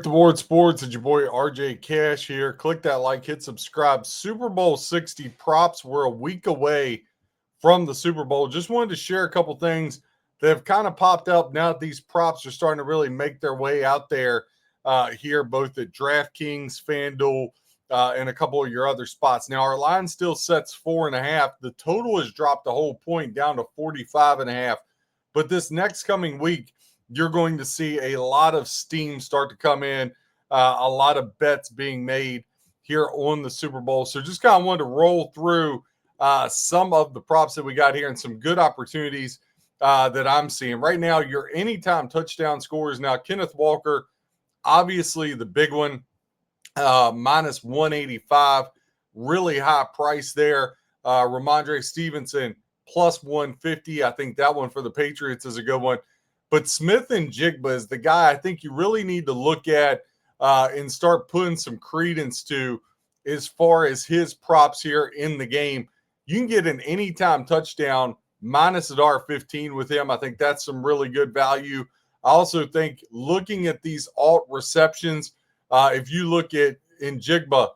The Board Sports, it's your boy RJ Cash here. Click that like, hit subscribe. Super Bowl 60 props. We're a week away from the Super Bowl. Just wanted to share a couple things that have kind of popped up now that these props are starting to really make their way out there here, both at DraftKings, FanDuel, and a couple of your other spots. Now, our line still sets 4.5. The total has dropped a whole point down to 45.5. But this next coming week, you're going to see a lot of steam start to come in, a lot of bets being made here on the Super Bowl. So just kind of wanted to roll through some of the props that we got here and some good opportunities that I'm seeing. Right now, your anytime touchdown scores. Now, Kenneth Walker, obviously the big one, minus 185, really high price there. Ramondre Stevenson, plus 150. I think that one for the Patriots is a good one. But Smith and Jigba is the guy I think you really need to look at and start putting some credence to as far as his props here in the game. You can get an anytime touchdown minus $1.15 with him. I think that's some really good value. I also think looking at these alt receptions, if you look at in Jigba,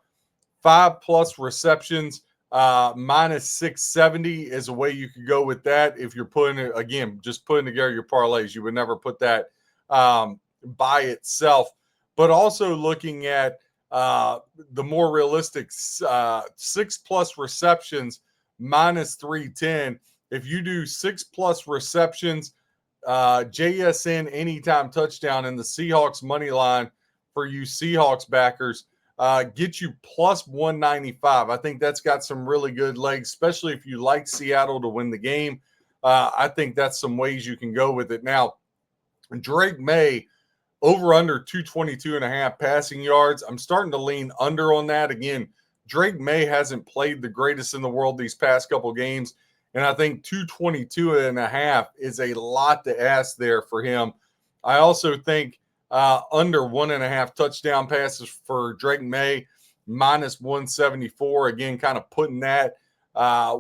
5+ receptions, minus 670 is a way you could go with that. If you're putting it, again, just putting together your parlays, you would never put that by itself. But also looking at the more realistic 6+ receptions, minus 310. If you do 6+ receptions, JSN anytime touchdown in the Seahawks money line for you Seahawks backers, get you plus 195. I think that's got some really good legs, especially if you like Seattle to win the game. I think that's some ways you can go with it. Now, Drake May, over under 222.5 passing yards. I'm starting to lean under on that. Again, Drake May hasn't played the greatest in the world these past couple games, and I think 222.5 is a lot to ask there for him. I also think under 1.5 touchdown passes for Drake May, minus 174. Again, kind of putting that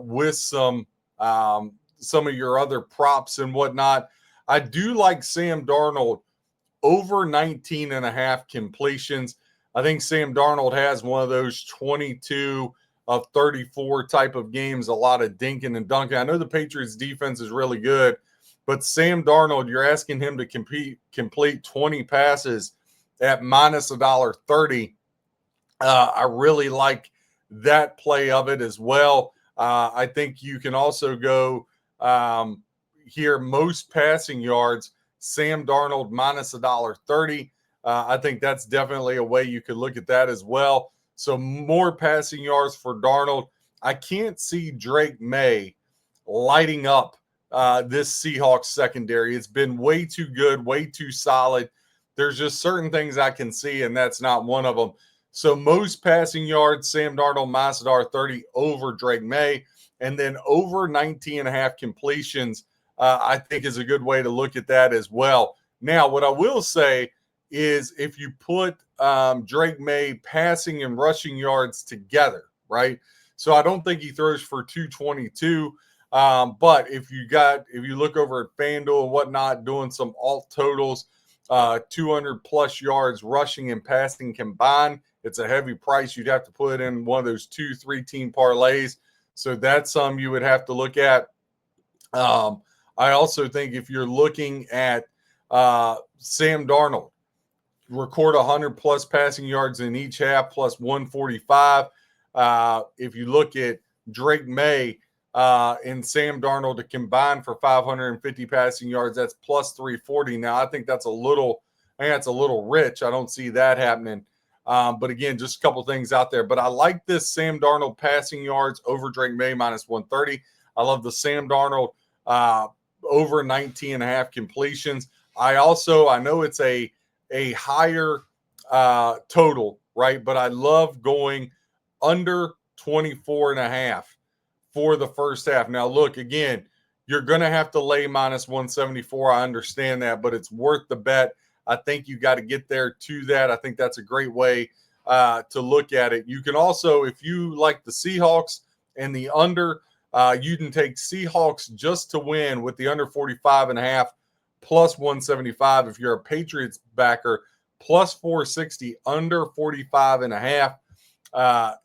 with some of your other props and whatnot. I do like Sam Darnold over 19.5 completions. I think Sam Darnold has one of those 22 of 34 type of games, a lot of dinking and dunking. I know the Patriots defense is really good, but Sam Darnold, you're asking him to complete 20 passes at minus $1.30. I really like that play of it as well. I think you can also go here, most passing yards, Sam Darnold minus $1.30. I think that's definitely a way you could look at that as well. So more passing yards for Darnold. I can't see Drake May lighting up this Seahawks secondary. It's been way too good, way too solid. There's just certain things I can see, and that's not one of them. So most passing yards, Sam Darnold minus $1.30 over Drake May, and then over 19.5 completions, I think is a good way to look at that as well. Now, what I will say is if you put Drake May passing and rushing yards together, right? So I don't think he throws for 222. But if you look over at FanDuel and whatnot, doing some alt totals, 200+ yards rushing and passing combined, it's a heavy price. You'd have to put in one of those 2-3 team parlays. So that's some you would have to look at. I also think if you're looking at Sam Darnold, record 100+ passing yards in each half, plus 145. If you look at Drake May and Sam Darnold to combine for 550 passing yards, that's plus 340. Now, I think that's a little rich. I don't see that happening. But again, just a couple things out there. But I like this Sam Darnold passing yards over Drake May minus 130. I love the Sam Darnold over 19.5 completions. I know it's a higher total, right? But I love going under 24.5 for the first half. Now, look, again, you're going to have to lay minus 174. I understand that, but it's worth the bet. I think you got to get there to that. I think that's a great way to look at it. You can also, if you like the Seahawks and the under, you can take Seahawks just to win with the under 45.5 plus 175. If you're a Patriots backer, plus 460 under 45.5,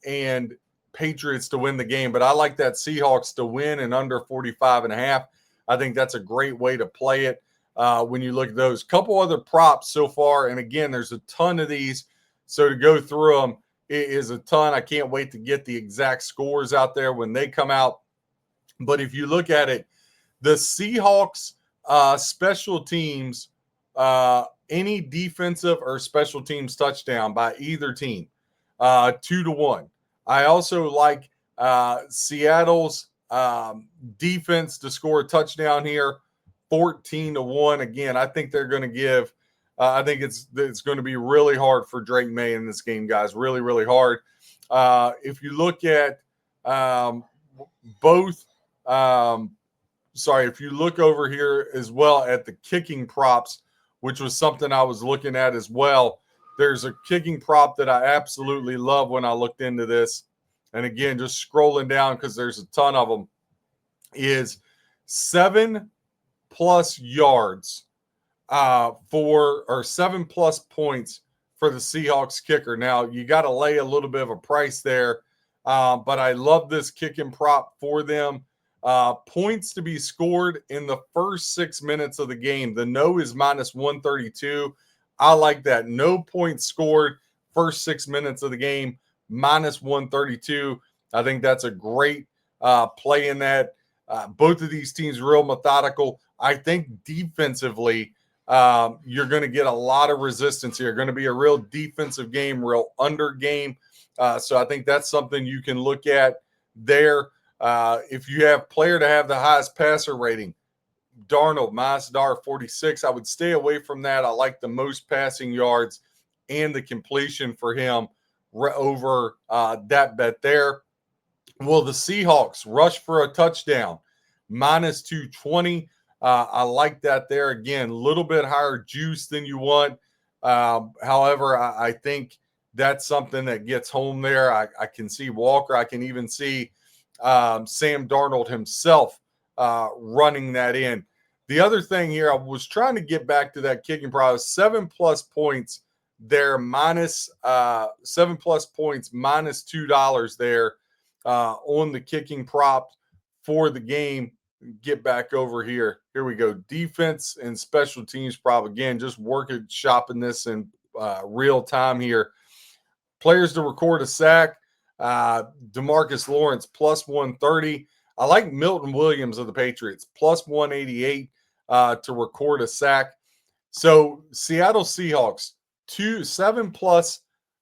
and Patriots to win the game. But I like that Seahawks to win and under 45.5. I think that's a great way to play it. When you look at those couple other props so far, and again, there's a ton of these, so to go through them, it is a ton. I can't wait to get the exact scores out there when they come out. But if you look at it, the Seahawks special teams, any defensive or special teams touchdown by either team, 2-1. I also like Seattle's defense to score a touchdown here, 14-1. Again, I think they're going to give. I think it's going to be really hard for Drake May in this game, guys. Really, really hard. If you look at both, if you look over here as well at the kicking props, which was something I was looking at as well. There's a kicking prop that I absolutely love when I looked into this. And again, just scrolling down because there's a ton of them, is 7+ yards or 7+ points for the Seahawks kicker. Now, you got to lay a little bit of a price there, but I love this kicking prop for them. Points to be scored in the first 6 minutes of the game. The no is minus 132. I like that. No points scored first 6 minutes of the game, minus 132. I think that's a great play in that. Both of these teams real methodical. I think defensively, you're going to get a lot of resistance here. Going to be a real defensive game, real under game. So I think that's something you can look at there. If you have player to have the highest passer rating, Darnold, minus $1.46, I would stay away from that. I like the most passing yards and the completion for him over that bet there. Will the Seahawks rush for a touchdown? Minus 220. I like that there. Again, a little bit higher juice than you want. However, I think that's something that gets home there. I can see Walker. I can even see Sam Darnold himself running that in. The other thing here, I was trying to get back to that kicking prop, 7+ points there, minus 7+ points, minus $2 there on the kicking prop for the game. Get back over here. Here we go. Defense and special teams prop. Again, just working, shopping this in real time here. Players to record a sack. DeMarcus Lawrence, plus 130. I like Milton Williams of the Patriots, plus 188 to record a sack. So Seattle Seahawks, 7+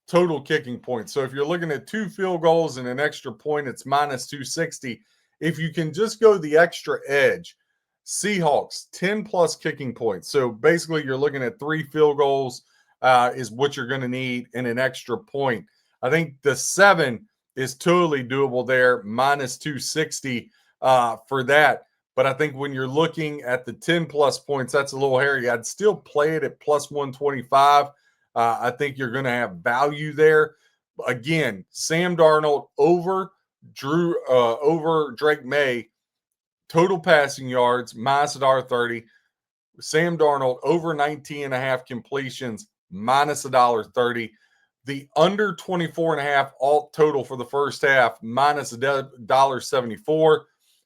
total kicking points. So if you're looking at 2 field goals and an extra point, it's minus 260. If you can just go the extra edge, Seahawks, 10+ kicking points. So basically you're looking at 3 field goals is what you're going to need and an extra point. I think the 7 is totally doable there, minus 260 for that. But I think when you're looking at the 10+ points, that's a little hairy. I'd still play it at plus 125. I think you're going to have value there. Again, Sam Darnold over Drake May, total passing yards, minus $1.30. Sam Darnold over 19.5 completions, minus $1.30. The under 24.5 alt total for the first half, minus $1.74.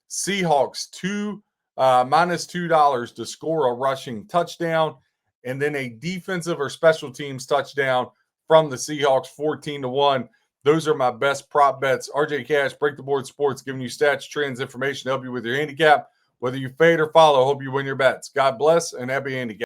Seahawks minus $2 to score a rushing touchdown, and then a defensive or special teams touchdown from the Seahawks, 14-1. Those are my best prop bets. RJ Cash, Break the Board Sports, giving you stats, trends, information to help you with your handicap. Whether you fade or follow, hope you win your bets. God bless, and happy handicap.